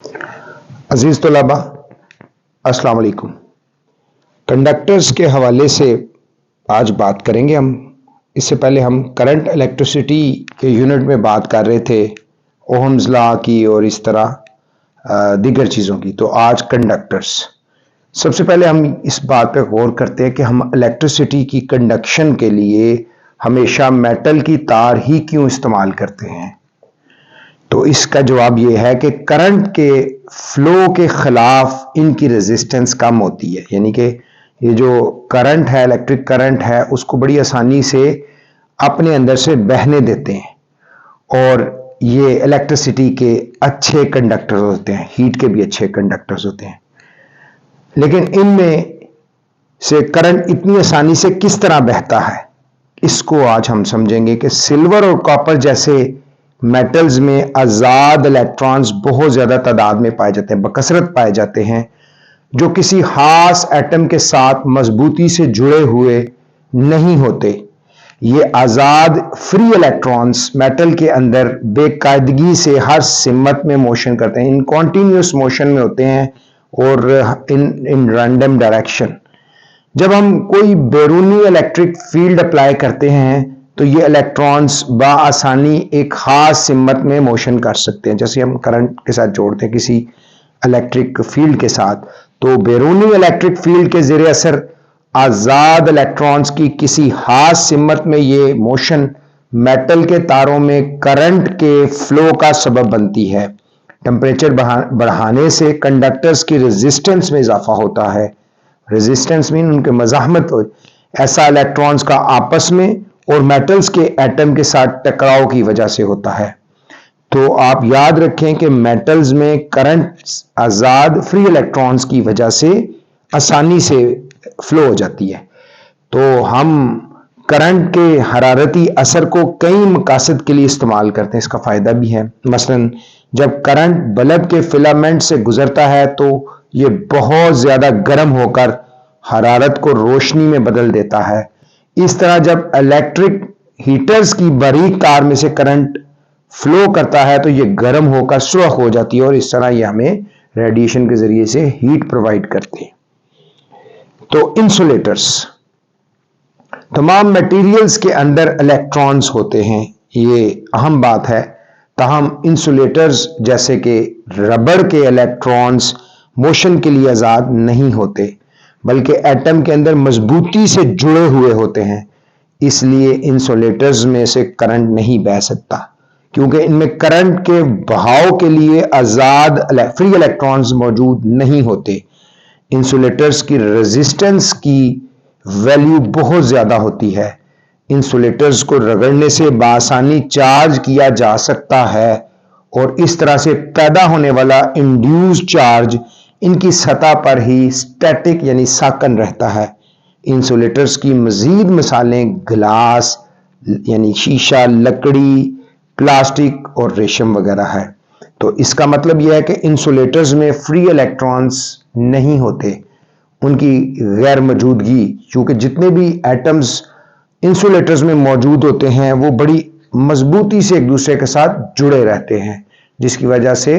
अजीज तलबा, अस्सलाम वालेकुम। कंडक्टर्स के हवाले से आज बात करेंगे हम। इससे पहले हम करंट इलेक्ट्रिसिटी के यूनिट में बात कर रहे थे, ओहम्स लॉ की और इस तरह दीगर चीज़ों की। तो आज कंडक्टर्स। सबसे पहले हम इस बात पर गौर करते हैं कि हम इलेक्ट्रिसिटी की कंडक्शन के लिए हमेशा मेटल की तार ही क्यों इस्तेमाल करते हैं। तो इसका जवाब यह है कि करंट के फ्लो के खिलाफ इनकी रेजिस्टेंस कम होती है, यानी कि ये जो करंट है, इलेक्ट्रिक करंट है, उसको बड़ी आसानी से अपने अंदर से बहने देते हैं और ये इलेक्ट्रिसिटी के अच्छे कंडक्टर्स होते हैं, हीट के भी अच्छे कंडक्टर्स होते हैं। लेकिन इनमें से करंट इतनी आसानी से किस तरह बहता है, इसको आज हम समझेंगे कि सिल्वर और कॉपर जैसे मेटल्स में आजाद इलेक्ट्रॉन्स बहुत ज्यादा तादाद में पाए जाते हैं, बकसरत पाए जाते हैं, जो किसी खास एटम के साथ मजबूती से जुड़े हुए नहीं होते। ये आजाद फ्री इलेक्ट्रॉन्स मेटल के अंदर बेकायदगी से हर सिमत में मोशन करते हैं, इन कॉन्टिन्यूस मोशन में होते हैं और इन रैंडम डायरेक्शन। जब हम कोई बैरूनी इलेक्ट्रिक फील्ड अप्लाई करते हैं तो ये इलेक्ट्रॉन्स बाआसानी एक खास सिमत में मोशन कर सकते हैं। जैसे हम करंट के साथ जोड़ते हैं किसी इलेक्ट्रिक फील्ड के साथ, तो बैरूनी इलेक्ट्रिक फील्ड के ज़ेरे असर आज़ाद इलेक्ट्रॉन्स की किसी खास सिमत में ये मोशन मेटल के तारों में करंट के फ्लो का सबब बनती है। टेम्परेचर बढ़ाने से कंडक्टर्स की रेजिस्टेंस में इजाफा होता है। रेजिस्टेंस मीन उनके मज़ाहमत हो, ऐसा इलेक्ट्रॉन्स का आपस में और मेटल्स के एटम के साथ टकराव की वजह से होता है। तो आप याद रखें कि मेटल्स में करंट आज़ाद फ्री इलेक्ट्रॉन्स की वजह से आसानी से फ्लो हो जाती है। तो हम करंट के हरारती असर को कई मकासद के लिए इस्तेमाल करते हैं, इसका फ़ायदा भी है। मसलन जब करंट बल्ब के फिलामेंट से गुजरता है तो ये बहुत ज़्यादा गर्म होकर हरारत को रोशनी में बदल देता है। इस तरह जब इलेक्ट्रिक हीटर्स की बारीक तार में से करंट फ्लो करता है तो ये गर्म होकर सुर्ख हो जाती है और इस तरह ये हमें रेडिएशन के जरिए से हीट प्रोवाइड करते हैं। तो इंसुलेटर्स, तमाम मटेरियल्स के अंदर इलेक्ट्रॉन्स होते हैं, ये अहम बात है। ताहम इंसुलेटर्स जैसे कि रबड़ के इलेक्ट्रॉन्स मोशन के लिए आज़ाद नहीं होते, बल्कि एटम के अंदर मजबूती से जुड़े हुए होते हैं। इसलिए इंसुलेटर्स में से करंट नहीं बह सकता, क्योंकि इनमें करंट के बहाव के लिए आज़ाद फ्री इलेक्ट्रॉन्स मौजूद नहीं होते। इंसुलेटर्स की रेजिस्टेंस की वैल्यू बहुत ज़्यादा होती है। इंसुलेटर्स को रगड़ने से बासानी चार्ज किया जा सकता है और इस तरह से पैदा होने वाला इंड्यूस्ड चार्ज इनकी सतह पर ही स्टैटिक यानी साकन रहता है। इंसुलेटर्स की मजीद मिसालें ग्लास यानी शीशा, लकड़ी, प्लास्टिक और रेशम वगैरह है। तो इसका मतलब यह है कि इंसुलेटर्स में फ्री इलेक्ट्रॉन्स नहीं होते, उनकी गैर मौजूदगी, क्योंकि जितने भी एटम्स इंसुलेटर्स में मौजूद होते हैं वो बड़ी मजबूती से एक दूसरे के साथ जुड़े रहते हैं, जिसकी वजह से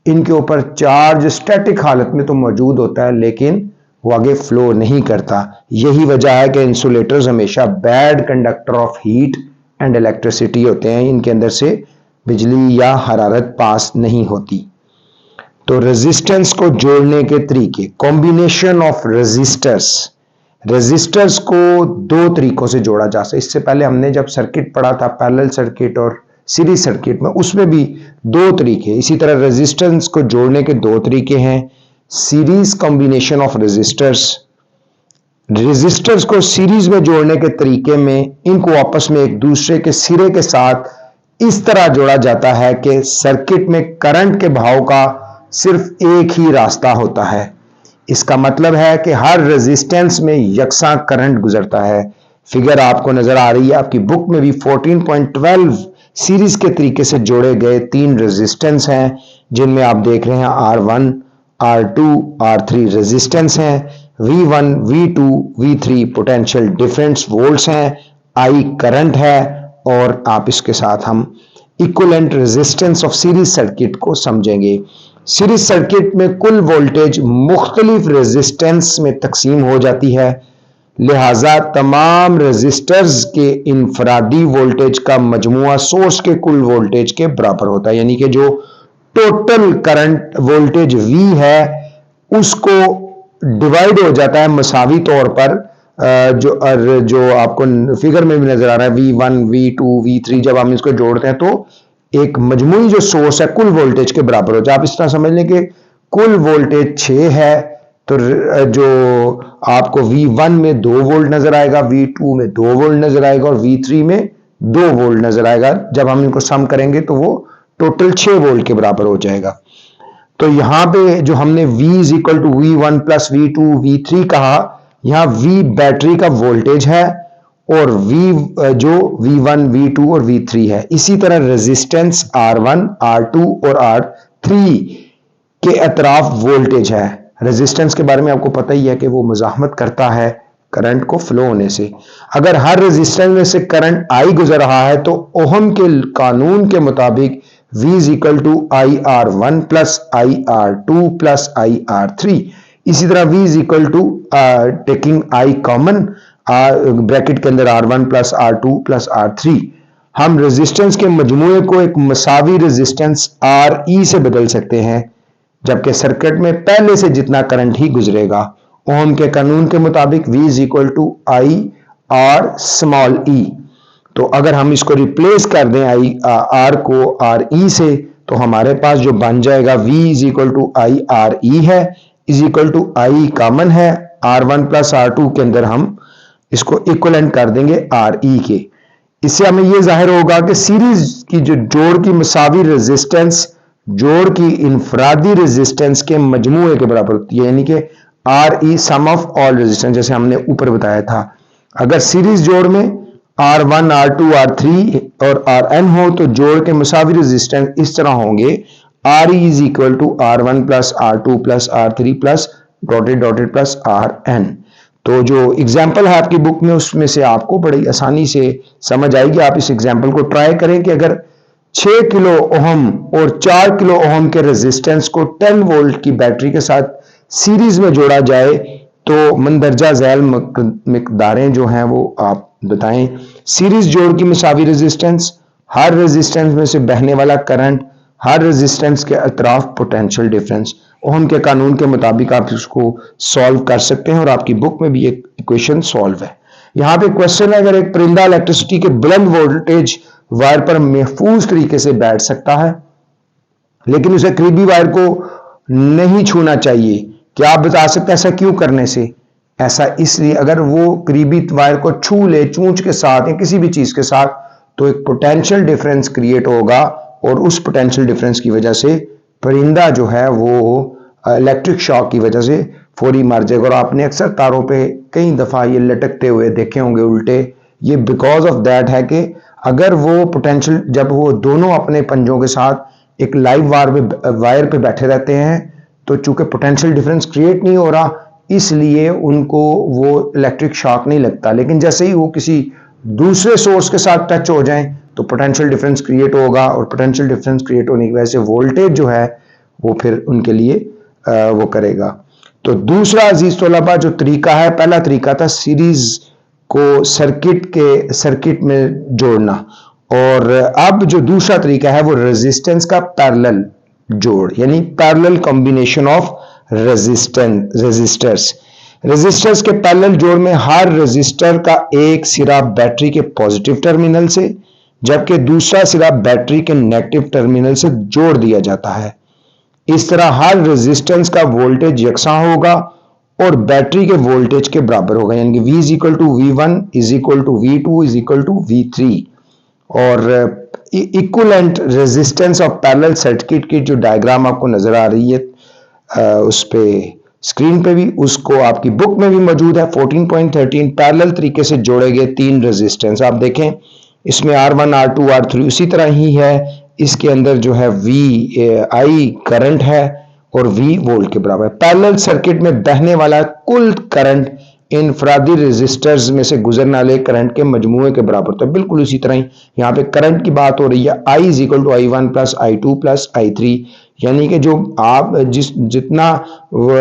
इनके ऊपर चार्ज स्टैटिक हालत में तो मौजूद होता है लेकिन वो आगे फ्लो नहीं करता। यही वजह है कि इंसुलेटर्स हमेशा bad conductor of heat and electricity होते हैं, इनके अंदर से बिजली या हरारत पास नहीं होती। तो रेजिस्टेंस को जोड़ने के तरीके, कॉम्बिनेशन ऑफ रेजिस्टर्स। रेजिस्टर्स को दो तरीकों से जोड़ा जा सकता है। इससे पहले हमने जब सर्किट पढ़ा था, पैरेलल सर्किट और सीरीज सर्किट में, उसमें भी दो तरीके। इसी तरह रेजिस्टेंस को जोड़ने के दो तरीके हैं, series combination of resistors. Resistors को सीरीज में जोड़ने के तरीके में इनको आपस में एक दूसरे के सिरे के साथ इस तरह जोड़ा जाता है कि सर्किट में करंट के बहाव का सिर्फ एक ही रास्ता होता है। इसका मतलब है कि हर रेजिस्टेंस में यकसा करंट गुजरता है। फिगर आपको नजर आ रही है आपकी बुक में भी। 14.12 सीरीज के तरीके से जोड़े गए तीन रेजिस्टेंस हैं, जिनमें आप देख रहे हैं R1, R2, R3 रेजिस्टेंस हैं, V1, V2, V3 potential difference volts हैं, I करंट है, और आप इसके साथ हम equivalent resistance of series circuit को समझेंगे। सीरीज सर्किट में कुल वोल्टेज मुख्तलिफ रेजिस्टेंस में तकसीम हो जाती है, लिहाजा तमाम रेजिस्टर्स के इनफरादी वोल्टेज का मजमुआ सोर्स के कुल वोल्टेज के बराबर होता है। यानी कि जो टोटल करंट वोल्टेज V है उसको डिवाइड हो जाता है मसावी तौर पर, जो आपको फिगर में भी नजर आ रहा है V1 V2 V3, जब हम इसको जोड़ते हैं तो एक मजमूई जो सोर्स है कुल वोल्टेज के बराबर हो जाए। आप इस तरह समझ लें कि कुल वोल्टेज 6 है तो जो आपको V1 में 2 वोल्ट नजर आएगा, V2 में 2 वोल्ट नजर आएगा और V3 में 2 वोल्ट नजर आएगा। जब हम इनको सम करेंगे तो वो टोटल 6 वोल्ट के बराबर हो जाएगा। तो यहां पे जो हमने V is equal to V1 plus V2 V3 कहा, यहां V बैटरी का वोल्टेज है और V जो V1 V2 और V3 है। इसी तरह रेजिस्टेंस R1 R2 और R3 के अतराफ वोल्टेज है। रेजिस्टेंस के बारे में आपको पता ही है कि वो मुजाहमत करता है करंट को फ्लो होने से। अगर हर रेजिस्टेंस में से करंट I गुजर रहा है तो ओहम के कानून के मुताबिक V is equal to IR1 plus IR2 plus IR3। इसी तरह V is equal to taking I common, bracket के अंदर R1 plus R2 plus R3, हम रेजिस्टेंस के मजमूए को एक मसावी रेजिस्टेंस RE से बदल सकते हैं, जबकि सर्किट में पहले से जितना करंट ही गुजरेगा। ओम के कानून के मुताबिक V is equal to I R small e। तो अगर हम इसको रिप्लेस कर दें R को RE से तो हमारे पास जो बन जाएगा V is equal to I RE है, is equal to I common है, R1 प्लस R2 के अंदर हम इसको इक्वलेंट कर देंगे RE के। इससे हमें यह जाहिर होगा कि सीरीज की जो जोड़ की मसावी रेजिस्टेंस जोड़ की इनफरादी रेजिस्टेंस के मजमूए के बराबर होती है, यानी कि RE sum of all resistance, जैसे हमने ऊपर बताया था। अगर सीरीज जोड़ में R1 R2 R3 और Rn हो तो जोड़ के मसावी रेजिस्टेंस इस तरह होंगे RE is equal to R1 plus R2 plus R3 plus dotted dotted plus Rn। तो जो एग्जाम्पल है आपकी बुक में उसमें से आपको बड़ी आसानी से समझ आएगी। आप इस एग्जाम्पल को ट्राई करें कि अगर 6 किलो ओहम और 4 किलो ओहम के रेजिस्टेंस को 10 वोल्ट की बैटरी के साथ सीरीज में जोड़ा जाए तो मंदरजा झैल मिकदारें जो हैं वो आप बताएं। सीरीज जोड़ की मसावी रेजिस्टेंस, हर रेजिस्टेंस में से बहने वाला करंट, हर रेजिस्टेंस के अतराफ पोटेंशियल डिफरेंस। ओहम के कानून के मुताबिक आप इसको सॉल्व कर सकते हैं और आपकी बुक में भी एक इक्वेशन सॉल्व है। यहां पे क्वेश्चन है, अगर एक परिंदा इलेक्ट्रिसिटी के बुलंद वोल्टेज वायर पर महफूज तरीके से बैठ सकता है लेकिन उसे करीबी वायर को नहीं छूना चाहिए, क्या आप बता सकते हैं ऐसा क्यों करने से? ऐसा इसलिए, अगर वो करीबी वायर को छू ले चूंच के साथ या किसी भी चीज के साथ तो एक पोटेंशियल डिफरेंस क्रिएट होगा और उस पोटेंशियल डिफरेंस की वजह से परिंदा जो है वो इलेक्ट्रिक शॉक की वजह से फौरी मर जाएगा। और आपने अक्सर तारों पे कई दफा ये लटकते हुए देखे होंगे उल्टे, ये बिकॉज ऑफ दैट है कि अगर वो पोटेंशियल, जब वो दोनों अपने पंजों के साथ एक लाइव वायर पे बैठे रहते हैं तो चूंकि पोटेंशियल डिफरेंस क्रिएट नहीं हो रहा इसलिए उनको वो इलेक्ट्रिक शॉक नहीं लगता। लेकिन जैसे ही वो किसी दूसरे सोर्स के साथ टच हो जाएं तो पोटेंशियल डिफरेंस क्रिएट होगा और पोटेंशियल डिफरेंस क्रिएट होने की वजह से वोल्टेज जो है वो फिर उनके लिए वो करेगा। तो दूसरा अजीज तलबा जो तरीका है, पहला तरीका था सीरीज को सर्किट में जोड़ना, और अब जो दूसरा तरीका है वो रेजिस्टेंस का पैरेलल जोड़, यानी पैरेलल कॉम्बिनेशन ऑफ रेजिस्टर्स के पैरेलल जोड़ में हर रेजिस्टर का एक सिरा बैटरी के पॉजिटिव टर्मिनल से जबकि दूसरा सिरा बैटरी के नेगेटिव टर्मिनल से जोड़ दिया जाता है। इस तरह हर रेजिस्टेंस का वोल्टेज यकसा होगा और बैटरी के वोल्टेज के बराबर होगा, यानी कि V is equal to V1 is equal to V2 is equal to V3। और equivalent resistance of parallel circuit की जो डायग्राम आपको नजर आ रही है उस पे स्क्रीन पे भी, उसको आपकी बुक में भी मौजूद है। 14.13 पैरेलल तरीके से जोड़े गए 3 रेजिस्टेंस आप देखें, इसमें R1 R2 R3 उसी तरह ही है। इसके अंदर जो है I करंट है और V वोल्ट के बराबर है। पैरेलल सर्किट में बहने वाला कुल करंट इनफरादी रेजिस्टर्स में से गुजरने वाले करंट के मजमूए के बराबर। तो बिल्कुल इसी तरह ही यहाँ पे करंट की बात हो रही है। I is equal to I1 plus I2 plus I3, यानी कि जो आप जितना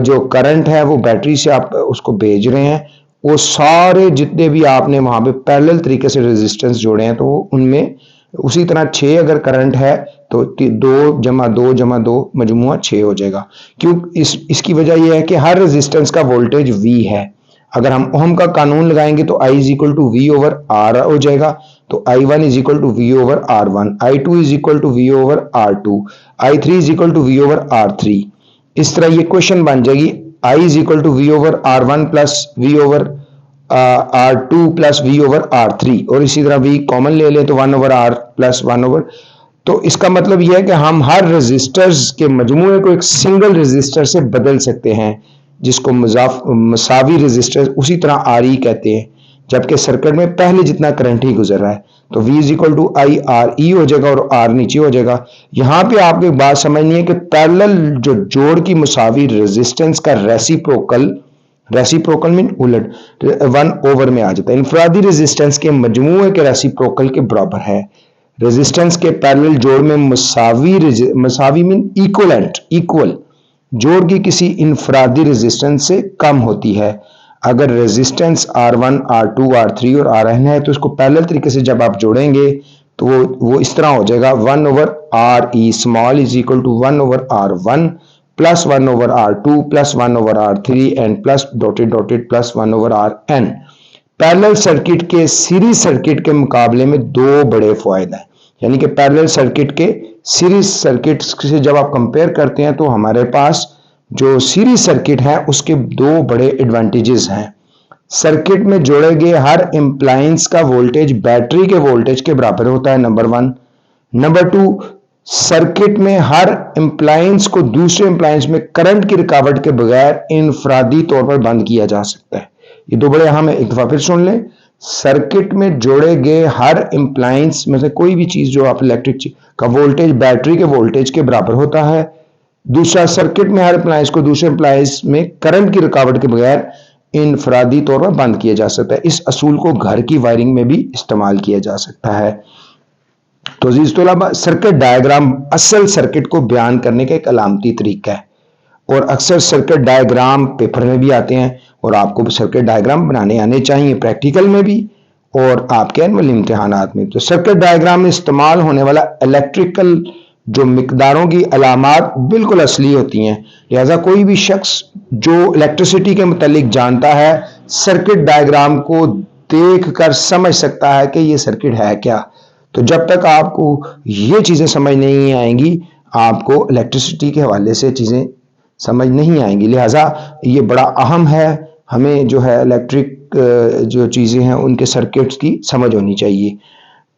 जो करंट है वो बैटरी से आप उसको भेज रहे हैं, वो सारे जितने भी आपने वहां पे पैरेलल तरीके से रेजिस्टेंस जोड़े हैं, तो उनमें उसी तरह 6 अगर करंट है तो 2 + 2 + 2 मजमुआ 6 हो जाएगा। क्यों? इसकी वजह यह है कि हर रेजिस्टेंस का वोल्टेज V है। अगर हम ओम का कानून लगाएंगे तो I = V/R हो जाएगा। तो I1 = V/R1, I2 = V/R2, I3 = V/R3। इस तरह ये क्वेश्चन बन जाएगी I = V/R1 + V/R2 + V/R3, और इसी तरह V कॉमन ले लें तो 1/R + 1/। तो इसका मतलब यह है कि हम हर रेजिस्टर्स के मजमूए को एक सिंगल रेजिस्टर से बदल सकते हैं, जिसको मसावी रेजिस्टर उसी तरह RE कहते हैं, जबकि सर्किट में पहले जितना करंट ही गुजर रहा है। तो V = IRE हो जाएगा और R नीचे हो जाएगा। यहां पे आपको एक बात समझनी है कि पैरेलल जो जोड़ की मुसावी रेजिस्टेंस का रेसिप्रोकल मीन उलट 1/, में आ जाता है। इनफरादी रेजिस्टेंस के मजमूए के रेसिप्रोकल के बराबर है। रेजिस्टेंस के पैरेलल जोड़ में मसावी मीन इक्वल जोड़ की किसी इनफरादी रेजिस्टेंस से कम होती है। अगर रेजिस्टेंस R1, R2, R3 और Rn है तो इसको पैरेलल तरीके से जब आप जोड़ेंगे तो वो इस तरह हो जाएगा 1/RE small = 1/R1 + 1/R2 + 1/R3 and plus dotted + 1/Rn। Parallel circuit के सीरीज सर्किट के मुकाबले में दो बड़े फायदे हैं। यानी कि पैरेलल सर्किट के सीरीज सर्किट से जब आप कंपेयर करते हैं तो हमारे पास जो सीरीज सर्किट है उसके दो बड़े एडवांटेजेस हैं। सर्किट में जोड़े गए हर इम्प्लायंस का वोल्टेज बैटरी के वोल्टेज के बराबर होता है, नंबर 1। नंबर 2, सर्किट में हर इम्प्लायंस को दूसरे इम्प्लायंस में करंट की रुकावट के बगैर इनफरादी तौर पर बंद किया जा सकता है। ये दो बड़े अहम है। एक दफा फिर सुन लें, सर्किट में जोड़े गए हर इम्प्लायंस में से कोई भी चीज जो आप इलेक्ट्रिक का वोल्टेज बैटरी के वोल्टेज के बराबर होता है। दूसरा, सर्किट में हर अप्लायंस को दूसरे अप्लायंस में करंट की रुकावट के बगैर इनफरादी तौर पर बंद किया जा सकता है। इस असूल को घर की वायरिंग में भी इस्तेमाल किया जा सकता है। तो अजीज तलबा, सर्किट डायग्राम असल सर्किट को बयान करने का एक अलामती तरीका है, और अक्सर सर्किट डायग्राम पेपर में भी आते हैं, और आपको सर्किट डायग्राम बनाने आने चाहिए प्रैक्टिकल में भी और आपके एनुअल इम्तिहानात में। तो सर्किट डायग्राम में इस्तेमाल होने वाला इलेक्ट्रिकल जो मिकदारों की अलामात बिल्कुल असली होती हैं, लिहाजा कोई भी शख्स जो इलेक्ट्रिसिटी के मुतालिक जानता है सर्किट डायग्राम को देख कर समझ सकता है कि ये सर्किट है क्या। तो जब तक आपको ये चीज़ें समझ नहीं आएंगी, आपको इलेक्ट्रिसिटी के हवाले से चीज़ें समझ नहीं आएंगी। लिहाजा ये बड़ा अहम है, हमें जो है इलेक्ट्रिक जो चीज़ें हैं उनके सर्किट्स की समझ होनी चाहिए।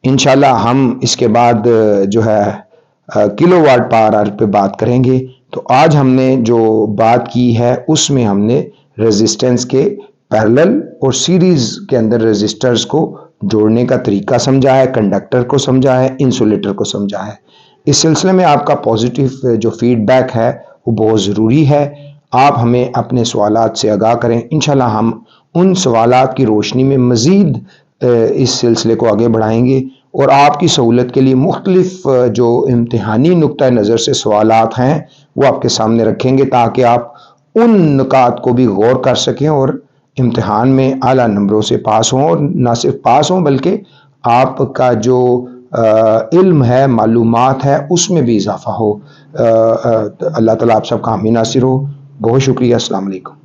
इंशाल्लाह हम इसके बाद जो है kW/h पे बात करेंगे। तो आज हमने जो बात की है उसमें हमने रेजिस्टेंस के पैरेलल और सीरीज के अंदर रेजिस्टर्स को जोड़ने का तरीका समझा है, कंडक्टर को समझा है, इंसुलेटर को समझा है। इस सिलसिले में आपका पॉजिटिव जो फीडबैक है वो बहुत ज़रूरी है। आप हमें अपने सवालात से आगाह करें, इंशाल्लाह हम उन सवालात की रोशनी में मज़ीद इस सिलसिले को आगे बढ़ाएंगे और आपकी सहूलत के लिए मुख्तलिफ जो इम्तिहानी नुक्ता नज़र से सवालात हैं वो आपके सामने रखेंगे, ताकि आप उन नुकात को भी गौर कर सकें और इम्तिहान में आला नंबरों से पास हों, और ना सिर्फ पास हों बल्कि आपका जो इल्म है, मालूमात है, उसमें भी इजाफा हो। अल्लाह ताला आप सबका हामी नासिर हो। बहुत शुक्रिया। अस्सलाम वालेकुम।